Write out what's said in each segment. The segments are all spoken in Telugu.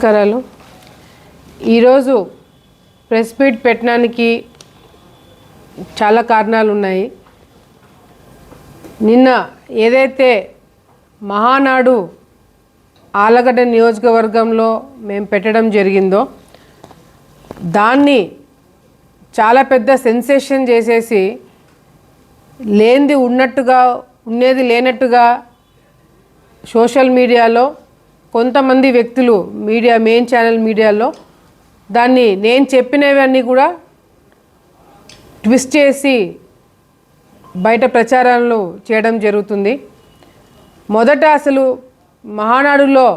నమస్కారాలు. ఈరోజు ప్రెస్ మీట్ పెట్టడానికి చాలా కారణాలు ఉన్నాయి. నిన్న ఏదైతే మహానాడు ఆలగడ్డ నియోజకవర్గంలో మేము పెట్టడం జరిగిందో దాన్ని చాలా పెద్ద సెన్సేషన్ చేసేసి లేనిది ఉన్నట్టుగా ఉండేది లేనట్టుగా సోషల్ మీడియాలో కొంతమంది వ్యక్తులు మెయిన్ ఛానల్ మీడియాలో దాన్ని నేను చెప్పినవన్నీ కూడా ట్విస్ట్ చేసి బయట ప్రచారాలు చేయడం జరుగుతుంది. మొదట అసలు మహానాడులో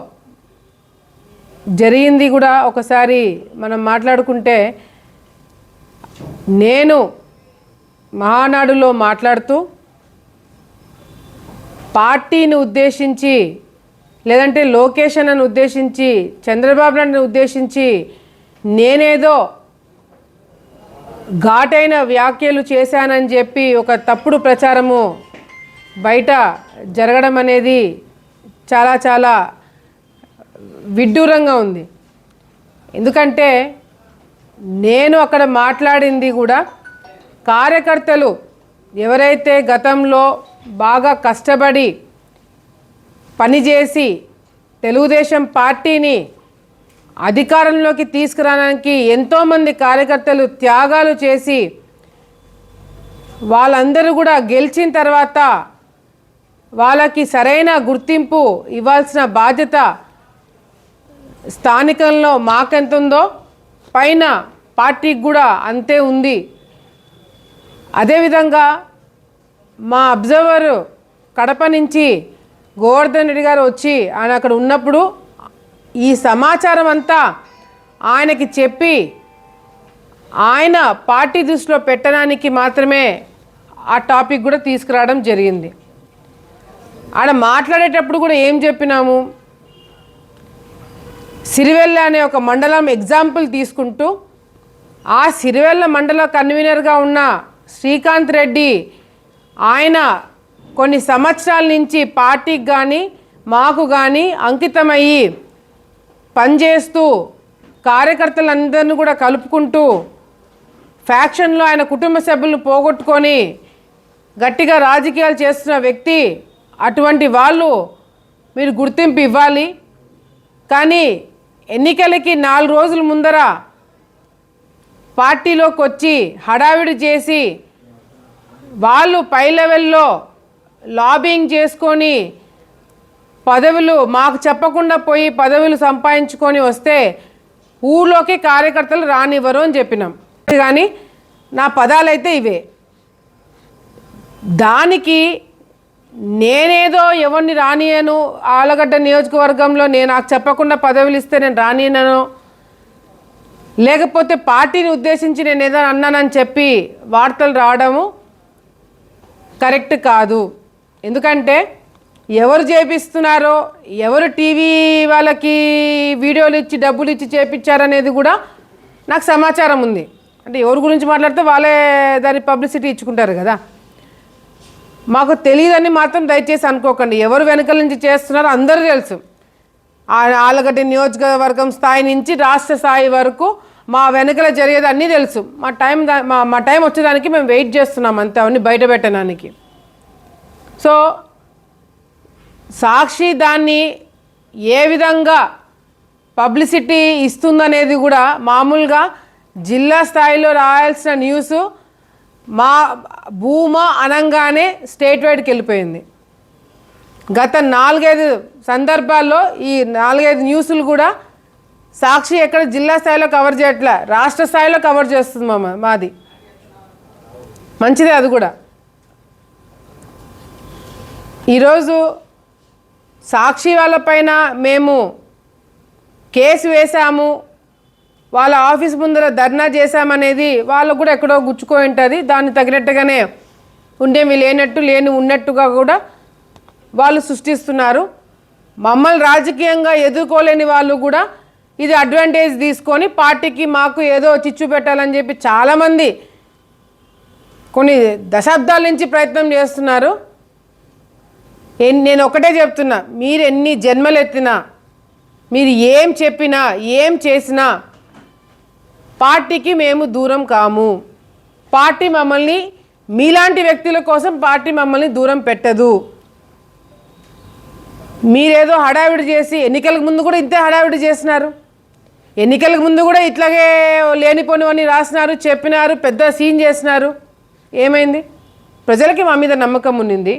జరిగింది కూడా ఒకసారి మనం మాట్లాడుకుంటే, నేను మహానాడులో మాట్లాడుతూ పార్టీని ఉద్దేశించి లేదంటే లోకేషన్ను ఉద్దేశించి చంద్రబాబు నాయుడుని ఉద్దేశించి నేనేదో ఘాటైన వ్యాఖ్యలు చేశానని చెప్పి ఒక తప్పుడు ప్రచారము బయట జరగడం అనేది చాలా చాలా విడ్డూరంగా ఉంది. ఎందుకంటే నేను అక్కడ మాట్లాడింది కూడా కార్యకర్తలు ఎవరైతే గతంలో బాగా కష్టపడి పనిచేసి తెలుగుదేశం పార్టీని అధికారంలోకి తీసుకురావడానికి ఎంతోమంది కార్యకర్తలు త్యాగాలు చేసి వాళ్ళందరూ కూడా గెలిచిన తర్వాత వాళ్ళకి సరైన గుర్తింపు ఇవ్వాల్సిన బాధ్యత స్థానికంలో మాకెంత ఉందో పైన పార్టీకి కూడా అంతే ఉంది. అదేవిధంగా మా అబ్జర్వర్ కడప నుంచి గోవర్ధన్ రెడ్డి గారు వచ్చి ఆయన అక్కడ ఉన్నప్పుడు ఈ సమాచారం అంతా ఆయనకి చెప్పి ఆయన పార్టీ దృష్టిలో పెట్టడానికి మాత్రమే ఆ టాపిక్ కూడా తీసుకురావడం జరిగింది. ఆడ మాట్లాడేటప్పుడు కూడా ఏం చెప్పినాము, సిరివెల్ల అనే ఒక మండలం ఎగ్జాంపుల్ తీసుకుంటూ ఆ సిరివెల్ల మండల కన్వీనర్గా ఉన్న శ్రీకాంత్ రెడ్డి ఆయన కొన్ని సంవత్సరాల నుంచి పార్టీకి కానీ మాకు కానీ అంకితమయ్యి పనిచేస్తూ కార్యకర్తలందరినీ కూడా కలుపుకుంటూ ఫ్యాక్షన్లో ఆయన కుటుంబ సభ్యులను పోగొట్టుకొని గట్టిగా రాజకీయాలు చేస్తున్న వ్యక్తి. అటువంటి వాళ్ళు మీరు గుర్తింపు ఇవ్వాలి. కానీ ఎన్నికలకి 4 రోజుల ముందర పార్టీలోకి వచ్చి హడావిడి చేసి వాళ్ళు పై లెవెల్లో లాబింగ్ చేసుకొని పదవులు మాకు చెప్పకుండా పోయి పదవులు సంపాదించుకొని వస్తే ఊళ్ళోకి కార్యకర్తలు రానివ్వరు అని చెప్పినాం. కానీ నా పదాలైతే ఇవే. దానికి నేనేదో ఎవరిని రానియను, ఆలగడ్డ నియోజకవర్గంలో నాకు చెప్పకుండా పదవులు ఇస్తే నేను రానియనను, లేకపోతే పార్టీని ఉద్దేశించి నేను ఏదో అన్నానని చెప్పి వార్తలు రావడము కరెక్ట్ కాదు. ఎందుకంటే ఎవరు చేపిస్తున్నారో, ఎవరు టీవీ వాళ్ళకి వీడియోలు ఇచ్చి డబ్బులు ఇచ్చి చేపించారనేది కూడా నాకు సమాచారం ఉంది. అంటే ఎవరి గురించి మాట్లాడితే వాళ్ళే దాని పబ్లిసిటీ ఇచ్చుకుంటారు కదా. మాకు తెలియదని మాత్రం దయచేసి అనుకోకండి. ఎవరు వెనకాల నుంచి చేస్తున్నారో అందరూ తెలుసు. ఆలగడ్డ నియోజకవర్గం స్థాయి నుంచి రాష్ట్ర స్థాయి వరకు మా వెనకల జరిగేది అన్నీ తెలుసు. మా టైం వచ్చేదానికి మేము వెయిట్ చేస్తున్నాం అంతే, అవన్నీ బయట పెట్టడానికి. సో సాక్షి దాన్ని ఏ విధంగా పబ్లిసిటీ ఇస్తుందనేది కూడా మామూలుగా జిల్లా స్థాయిలో రాయాల్సిన న్యూస్ మా భూమా అనంగానే స్టేట్ వైడ్కి వెళ్ళిపోయింది. గత 4-5 సందర్భాల్లో ఈ 4-5 న్యూస్లు కూడా సాక్షి ఎక్కడ జిల్లా స్థాయిలో కవర్ చేయట్లే, రాష్ట్ర స్థాయిలో కవర్ చేస్తుంది మాది. మంచిదే అది కూడా. ఈరోజు సాక్షి వాళ్ళపైన మేము కేసు వేసాము, వాళ్ళ ఆఫీస్ ముందర ధర్నా చేశామనేది వాళ్ళకు కూడా ఎక్కడో గుచ్చుకొని ఉంటుంది. దాన్ని తగినట్టుగానే ఉండేవి లేని ఉన్నట్టుగా కూడా వాళ్ళు సృష్టిస్తున్నారు. మమ్మల్ని రాజకీయంగా ఎదుర్కోలేని వాళ్ళు కూడా ఇది అడ్వాంటేజ్ తీసుకొని పార్టీకి మాకు ఏదో చిచ్చు పెట్టాలని చెప్పి చాలామంది కొన్ని దశాబ్దాల నుంచి ప్రయత్నం చేస్తున్నారు. నేను ఒకటే చెప్తున్నా, మీరు ఎన్ని జన్మలు ఎత్తినా మీరు ఏం చెప్పినా ఏం చేసినా పార్టీకి మేము దూరం కాము. పార్టీ మమ్మల్ని మీలాంటి వ్యక్తుల కోసం పార్టీ మమ్మల్ని దూరం పెట్టదు. మీరేదో హడావిడి చేసి ఎన్నికలకు ముందు కూడా ఇంతే హడావిడి చేసినారు. ఎన్నికలకు ముందు కూడా ఇట్లాగే లేనిపోనివన్నీ రాసినారు, చెప్పినారు, పెద్ద సీన్ చేసినారు. ఏమైంది? ప్రజలకి మా మీద నమ్మకం ఉన్నింది,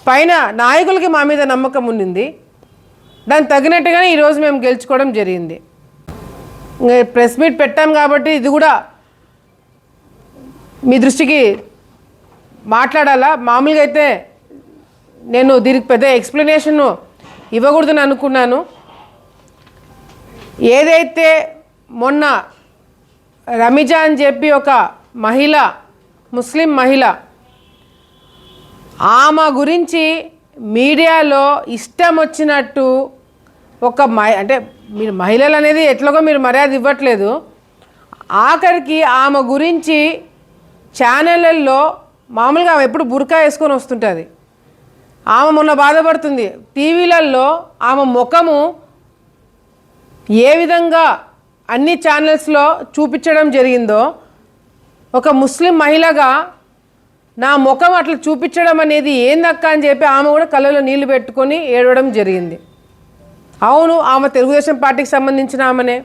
పైన నాయకులకి మా మీద నమ్మకం ఉన్నింది. దానికి తగినట్టుగానే ఈరోజు మేము గెలుచుకోవడం జరిగింది. ప్రెస్ మీట్ పెట్టాం కాబట్టి ఇది కూడా మీ దృష్టికి మాట్లాడాలా. మామూలుగా అయితే నేను దీనికి పెద్ద ఎక్స్ప్లెనేషన్ ఇవ్వకూడదని అనుకున్నాను. ఏదైతే మొన్న రమిజా అని చెప్పి ఒక మహిళ, ముస్లిం మహిళ, ఆమె గురించి మీడియాలో ఇష్టం వచ్చినట్టు ఒక అంటే మీరు మహిళలు అనేది ఎట్లాగో మీరు మర్యాద ఇవ్వట్లేదు. ఆఖరికి ఆమె గురించి ఛానళ్ళల్లో మామూలుగా ఆమె ఎప్పుడు బుర్కా వేసుకొని వస్తుంటుంది. ఆమె మొన్న బాధపడుతుంది. టీవీలలో ఆమె ముఖము ఏ విధంగా అన్ని ఛానల్స్లో చూపించడం జరిగిందో, ఒక ముస్లిం మహిళగా నా ముఖం అట్లా చూపించడం అనేది ఏందక్క అని చెప్పి ఆమె కూడా కళ్ళలో నీళ్లు పెట్టుకొని ఏడవడం జరిగింది. అవును, ఆమె తెలుగుదేశం పార్టీకి సంబంధించిన ఆమెనే.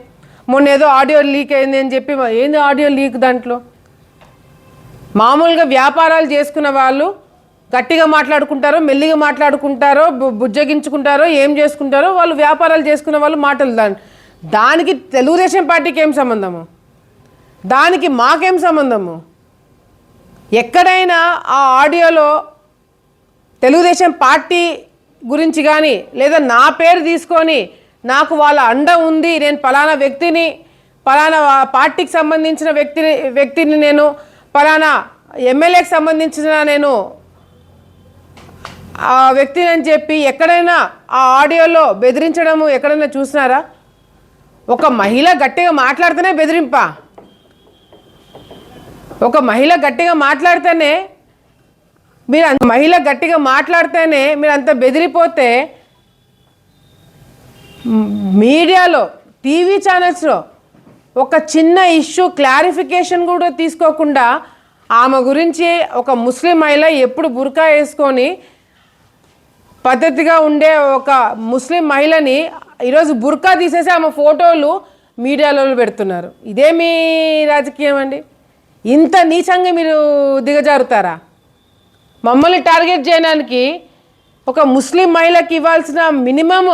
మొన్న ఏదో ఆడియో లీక్ అయింది అని చెప్పి, ఏంది ఆడియో లీక్? దాంట్లో మామూలుగా వ్యాపారాలు చేసుకున్న వాళ్ళు గట్టిగా మాట్లాడుకుంటారో, మెల్లిగా మాట్లాడుకుంటారో, బుజ్జగించుకుంటారో, ఏం చేసుకుంటారో వాళ్ళు వ్యాపారాలు చేసుకున్న వాళ్ళు మాటలు. దానికి తెలుగుదేశం పార్టీకి ఏం సంబంధము? దానికి మాకేం సంబంధము? ఎక్కడైనా ఆ ఆడియోలో తెలుగుదేశం పార్టీ గురించి కానీ లేదా నా పేరు తీసుకొని నాకు వాళ్ళ అండ ఉంది, నేను పలానా వ్యక్తిని, పలానా పార్టీకి సంబంధించిన వ్యక్తిని నేను, పలానా ఎమ్మెల్యేకి సంబంధించిన నేను ఆ వ్యక్తిని అని చెప్పి ఎక్కడైనా ఆ ఆడియోలో బెదిరించడము ఎక్కడైనా చూసినారా? ఒక మహిళ గట్టిగా మాట్లాడితేనే బెదిరింపా? ఒక మహిళ గట్టిగా మాట్లాడితేనే మీరు అంత బెదిరిపోతే, మీడియాలో టీవీ ఛానల్స్లో ఒక చిన్న ఇష్యూ క్లారిఫికేషన్ కూడా తీసుకోకుండా ఆమె గురించి ఒక ముస్లిం మహిళ ఎప్పుడు బుర్కా వేసుకొని పద్ధతిగా ఉండే ఒక ముస్లిం మహిళని ఈరోజు బుర్కా తీసేసి ఆమె ఫోటోలు మీడియాలో పెడుతున్నారు. ఇదే మీ రాజకీయం అండి? ఇంత నీచంగా మీరు దిగజారుతారా? మమ్మల్ని టార్గెట్ చేయడానికి ఒక ముస్లిం మహిళకి ఇవ్వాల్సిన మినిమం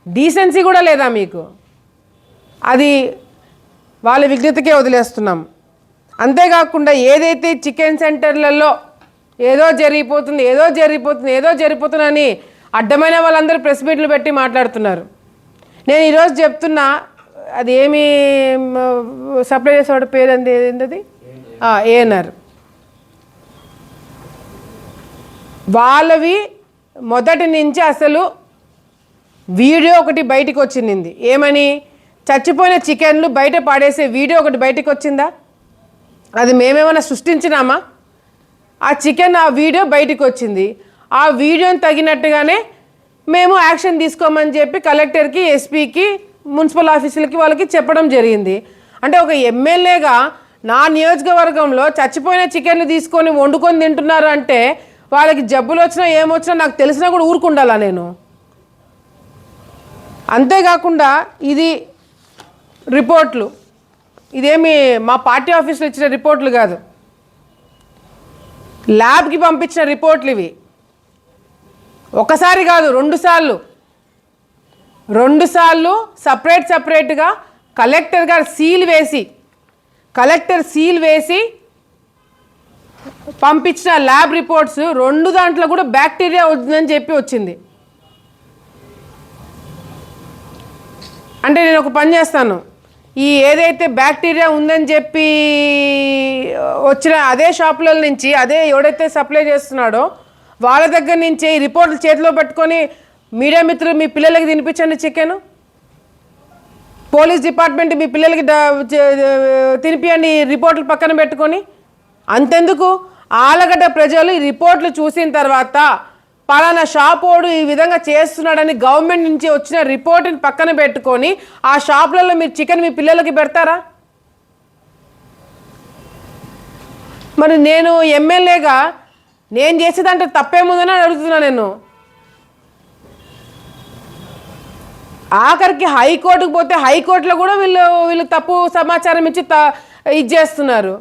డీసెన్సీ కూడా లేదా మీకు? అది వాళ్ళ విజ్ఞతకే వదిలేస్తున్నాం. అంతేకాకుండా ఏదైతే చికెన్ సెంటర్లలో ఏదో జరిగిపోతుందని అడ్డమైన వాళ్ళందరూ ప్రెస్ మీట్లు పెట్టి మాట్లాడుతున్నారు. నేను ఈరోజు చెప్తున్నా, అది ఏమి సప్లై చేసేవాడు పేరు ఏంటది? ఏఎన్ఆర్. వాళ్ళవి మొదటి నుంచి అసలు వీడియో ఒకటి బయటికి వచ్చింది. ఏమని? చచ్చిపోయిన చికెన్లు బయట పాడేసే వీడియో ఒకటి బయటికి వచ్చిందా? అది మేమేమైనా సృష్టించినామా? ఆ చికెన్, ఆ వీడియో బయటికి వచ్చింది. ఆ వీడియోని తగినట్టుగానే మేము యాక్షన్ తీసుకోమని చెప్పి కలెక్టర్కి, ఎస్పీకి, మున్సిపల్ ఆఫీసులకి వాళ్ళకి చెప్పడం జరిగింది. అంటే ఒక ఎమ్మెల్యేగా నా నియోజకవర్గంలో చచ్చిపోయిన చికెన్లు తీసుకొని వండుకొని తింటున్నారు అంటే వాళ్ళకి జబ్బులు వచ్చినా ఏమొచ్చినా నాకు తెలిసినా కూడా ఊరుకుండాలా నేను? అంతేకాకుండా ఇది రిపోర్ట్లు, ఇదేమి మా పార్టీ ఆఫీసులో ఇచ్చిన రిపోర్ట్లు కాదు, ల్యాబ్కి పంపించిన రిపోర్ట్లు ఇవి. ఒకసారి కాదు, రెండు సార్లు సపరేట్గా కలెక్టర్ సీల్ వేసి పంపించిన ల్యాబ్ రిపోర్ట్స్ 2 దాంట్లో కూడా బ్యాక్టీరియా ఉందని చెప్పి వచ్చింది. అంటే నేను ఒక పని చేస్తాను, ఈ ఏదైతే బ్యాక్టీరియా ఉందని చెప్పి వచ్చిన అదే షాపుల నుంచి, అదే ఎవడైతే సప్లై చేస్తున్నాడో వాళ్ళ దగ్గర నుంచి ఈ రిపోర్ట్లు చేతిలో పెట్టుకొని మీడియా మిత్రులు మీ పిల్లలకి తినిపించండి చికెన్, పోలీస్ డిపార్ట్మెంట్ మీ పిల్లలకి తినిపియండి రిపోర్ట్లు పక్కన పెట్టుకొని. అంతెందుకు, ఆలగడ్డ ప్రజలు ఈ రిపోర్ట్లు చూసిన తర్వాత పలానా షాప్ వాడు ఈ విధంగా చేస్తున్నాడని గవర్నమెంట్ నుంచి వచ్చిన రిపోర్ట్ని పక్కన పెట్టుకొని ఆ షాపులలో మీరు చికెన్ మీ పిల్లలకి పెడతారా? మరి నేను ఎమ్మెల్యేగా నేను చేసేదంటే తప్పేముందని అడుగుతున్నా. నేను ఆఖరికి హైకోర్టుకు పోతే హైకోర్టులో కూడా వీళ్ళు తప్పు సమాచారం ఇచ్చి ఇది చేస్తున్నారు.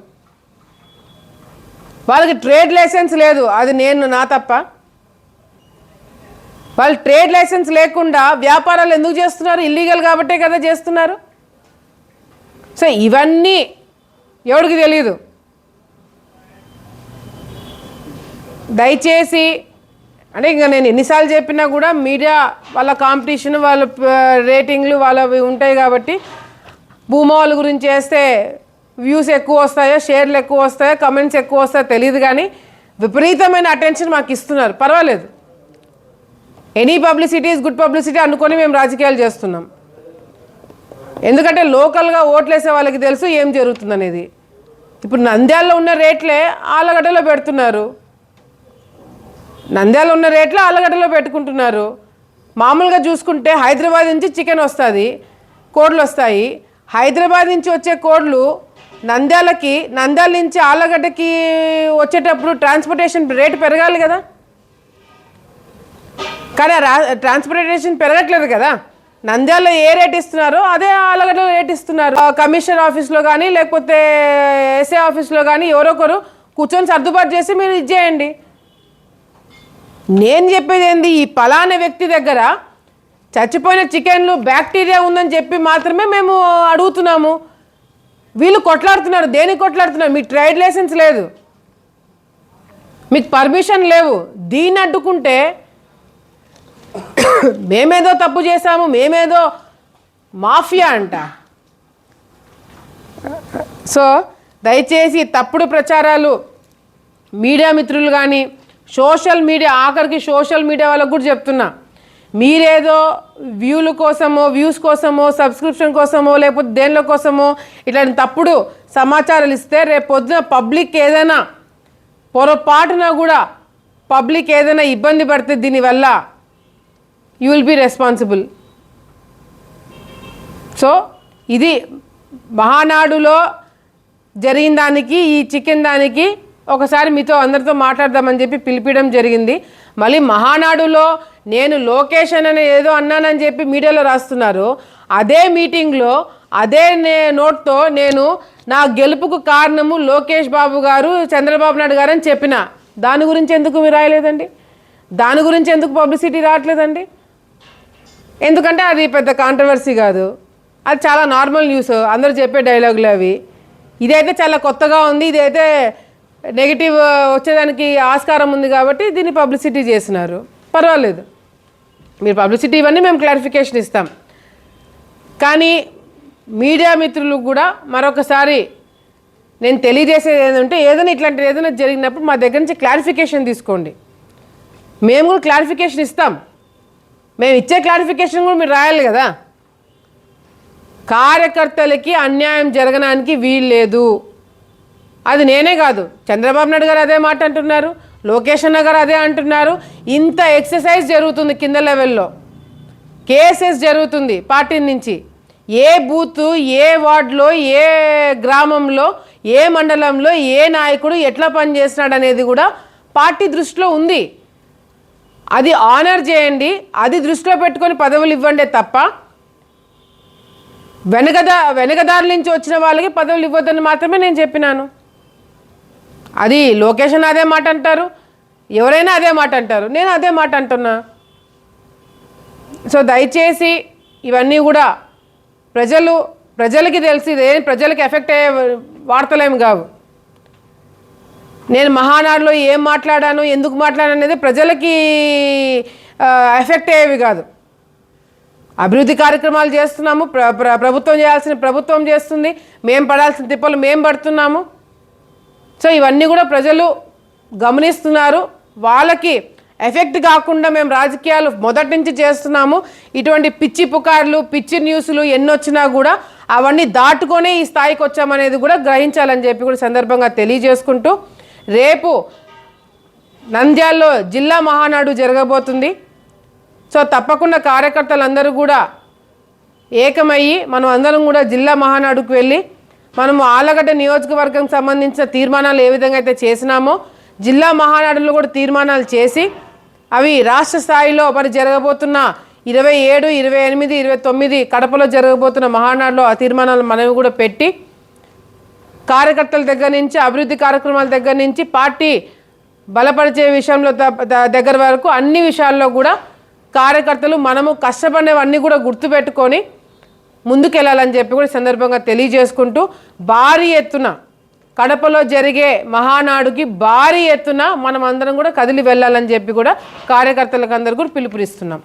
వాళ్ళకి ట్రేడ్ లైసెన్స్ లేదు, అది నా తప్ప. వాళ్ళు ట్రేడ్ లైసెన్స్ లేకుండా వ్యాపారాలు ఎందుకు చేస్తున్నారు? ఇల్లీగల్ కాబట్టే కదా చేస్తున్నారు. సో ఇవన్నీ ఎవరికి తెలియదు. దయచేసి అంటే ఇంకా నేను ఎన్నిసార్లు చెప్పినా కూడా మీడియా వాళ్ళ కాంపిటీషన్, వాళ్ళ రేటింగ్లు వాళ్ళవి ఉంటాయి కాబట్టి భూమాల గురించి వేస్తే వ్యూస్ ఎక్కువ వస్తాయో, షేర్లు ఎక్కువ వస్తాయో, కమెంట్స్ ఎక్కువ వస్తాయో తెలియదు, కానీ విపరీతమైన అటెన్షన్ మాకు ఇస్తున్నారు. పర్వాలేదు, any publicity is good publicity అనుకొని మేము రాజకీయాలు చేస్తున్నాం. ఎందుకంటే లోకల్గా ఓట్లేసే వాళ్ళకి తెలుసు ఏం జరుగుతుందనేది. ఇప్పుడు నంద్యాలలో ఉన్న రేట్లే ఆలగడ్డలో పెడుతున్నారు, నంద్యాల ఉన్న రేట్లు ఆలగడ్డలో పెట్టుకుంటున్నారు. మామూలుగా చూసుకుంటే హైదరాబాద్ నుంచి చికెన్ వస్తుంది, కోడ్లు వస్తాయి. హైదరాబాద్ నుంచి వచ్చే కోడ్లు నంద్యాల నుంచి ఆలగడ్డకి వచ్చేటప్పుడు ట్రాన్స్పోర్టేషన్ రేటు పెరగాలి కదా, కానీ ట్రాన్స్పోర్టేషన్ పెరగట్లేదు కదా. నంద్యాలలో ఏ రేట్ ఇస్తున్నారో అదే ఆలగడ్డలో రేట్ ఇస్తున్నారు. కమిషనర్ ఆఫీస్లో కానీ లేకపోతే ఎస్ఏ ఆఫీస్లో కానీ ఎవరొకరు కూర్చొని సర్దుబాటు చేసి మీరు ఇచ్చేయండి. నేను చెప్పేది ఏంది, ఈ పలానా వ్యక్తి దగ్గర చచ్చిపోయిన చికెన్లు బ్యాక్టీరియా ఉందని చెప్పి మాత్రమే మేము అడుగుతున్నాము. వీళ్ళు కొట్లాడుతున్నారు. దేనికి కొట్లాడుతున్నారు? మీకు ట్రేడ్ లైసెన్స్ లేదు, మీకు పర్మిషన్ లేవు. దీన్ని అడ్డుకుంటే మేమేదో తప్పు చేశాము, మేమేదో మాఫియా అంట. సో దయచేసి తప్పుడు ప్రచారాలు మీడియా మిత్రులు కానీ సోషల్ మీడియా, ఆఖరికి సోషల్ మీడియా వాళ్ళకు కూడా చెప్తున్నా, మీరేదో వ్యూల కోసమో, వ్యూస్ కోసమో, సబ్స్క్రిప్షన్ కోసమో, లేకపోతే దేనిలో కోసమో ఇట్లాంటి తప్పుడు సమాచారాలు ఇస్తే రేపు పొద్దున పబ్లిక్ ఏదైనా పొరపాటున కూడా పబ్లిక్ ఏదైనా ఇబ్బంది పడితే దీనివల్ల you will be responsible. So ఇది మహానాడులో జరిగిన దానికి, ఈ చికెన్ దానికి ఒకసారి మీతో అందరితో మాట్లాడదామని చెప్పి పిలిపించడం జరిగింది. మళ్ళీ మహానాడులో నేను లోకేష్ అని ఏదో అన్నానని చెప్పి మీడియాలో రాస్తున్నారు. అదే మీటింగ్లో అదే నోట్తో నేను నా గెలుపుకు కారణము లోకేష్ బాబు గారు, చంద్రబాబు నాయుడు గారు అని చెప్పిన. దాని గురించి ఎందుకు మీరు రాయలేదండి? దాని గురించి ఎందుకు పబ్లిసిటీ రావట్లేదండి? ఎందుకంటే అది పెద్ద కాంట్రవర్సీ కాదు, అది చాలా నార్మల్ న్యూస్, అందరూ చెప్పే డైలాగులు అవి. ఇదైతే చాలా కొత్తగా ఉంది, ఇదైతే నెగిటివ్ వచ్చేదానికి ఆస్కారం ఉంది కాబట్టి దీన్ని పబ్లిసిటీ చేసినారు. పర్వాలేదు, మీరు పబ్లిసిటీ ఇవన్నీ మేము క్లారిఫికేషన్ ఇస్తాం. కానీ మీడియా మిత్రులకు కూడా మరొకసారి నేను తెలియజేసేది ఏంటంటే, ఏదైనా ఇట్లాంటిది ఏదైనా జరిగినప్పుడు మా దగ్గర నుంచి క్లారిఫికేషన్ తీసుకోండి. మేము కూడా క్లారిఫికేషన్ ఇస్తాం. మేము ఇచ్చే క్లారిఫికేషన్ కూడా మీరు రాయాలి కదా. కార్యకర్తలకి అన్యాయం జరగడానికి వీలు లేదు. అది నేనే కాదు, చంద్రబాబు నాయుడు గారు అదే మాట అంటున్నారు, లోకేష్ అన్న గారు అదే అంటున్నారు. ఇంత ఎక్సర్సైజ్ జరుగుతుంది కింద లెవెల్లో, కేసెస్ జరుగుతుంది పార్టీ నుంచి. ఏ బూత్, ఏ వార్డులో, ఏ గ్రామంలో, ఏ మండలంలో ఏ నాయకుడు ఎట్లా పనిచేస్తున్నాడు అనేది కూడా పార్టీ దృష్టిలో ఉంది. అది ఆనర్ చేయండి, అది దృష్టిలో పెట్టుకొని పదవులు ఇవ్వండి తప్ప వెనకదారుల నుంచి వచ్చిన వాళ్ళకి పదవులు ఇవ్వద్దని మాత్రమే నేను చెప్పినాను. అది లొకేషన్ అదే మాట అంటారు, ఎవరైనా అదే మాట అంటారు, నేను అదే మాట అంటున్నా. సో దయచేసి ఇవన్నీ కూడా ప్రజలకి తెలిసి, ఇదేం ప్రజలకి ఎఫెక్ట్ అయ్యే వార్తలేమి కావు. నేను మహానాడులో ఏం మాట్లాడాను, ఎందుకు మాట్లాడాను అనేది ప్రజలకి ఎఫెక్ట్ అయ్యేవి కాదు. అభివృద్ధి కార్యక్రమాలు చేస్తున్నాము, ప్రభుత్వం చేయాల్సిన ప్రభుత్వం చేస్తుంది, మేము పడాల్సిన తిప్పలు మేము పడుతున్నాము. సో ఇవన్నీ కూడా ప్రజలు గమనిస్తున్నారు. వాళ్ళకి ఎఫెక్ట్ కాకుండా మేము రాజకీయాలు మొదటి నుంచి చేస్తున్నాము. ఇటువంటి పిచ్చి పుకార్లు, పిచ్చి న్యూస్లు ఎన్నొచ్చినా కూడా అవన్నీ దాటుకొనే ఈ స్థాయికి వచ్చామనేది కూడా గ్రహించాలని చెప్పి కూడా సందర్భంగా తెలియజేసుకుంటూ, రేపు నంద్యాలలో జిల్లా మహానాడు జరగబోతుంది. సో తప్పకుండా కార్యకర్తలందరూ కూడా ఏకమయ్యి మనం అందరం కూడా జిల్లా మహానాడుకు వెళ్ళి మనము ఆలగడ్డ నియోజకవర్గం సంబంధించిన తీర్మానాలు ఏ విధంగా అయితే చేసినామో జిల్లా మహానాడులో కూడా తీర్మానాలు చేసి అవి రాష్ట్ర స్థాయిలో మరి జరగబోతున్న 27, 28, 29 కడపలో జరగబోతున్న మహానాడులో ఆ తీర్మానాలు మనవి కూడా పెట్టి కార్యకర్తల దగ్గర నుంచి అభివృద్ధి కార్యక్రమాల దగ్గర నుంచి పార్టీ బలపరిచే విషయంలో దగ్గర వరకు అన్ని విషయాల్లో కూడా కార్యకర్తలు మనము కష్టపడినవన్నీ కూడా గుర్తుపెట్టుకొని ముందుకెళ్ళాలని చెప్పి కూడా సందర్భంగా తెలియజేసుకుంటూ భారీ ఎత్తున కడపలో జరిగే మహానాడుకి భారీ ఎత్తున మనం అందరం కూడా కదిలి వెళ్ళాలని చెప్పి కూడా కార్యకర్తలకు అందరూ కూడా పిలుపునిస్తున్నాం.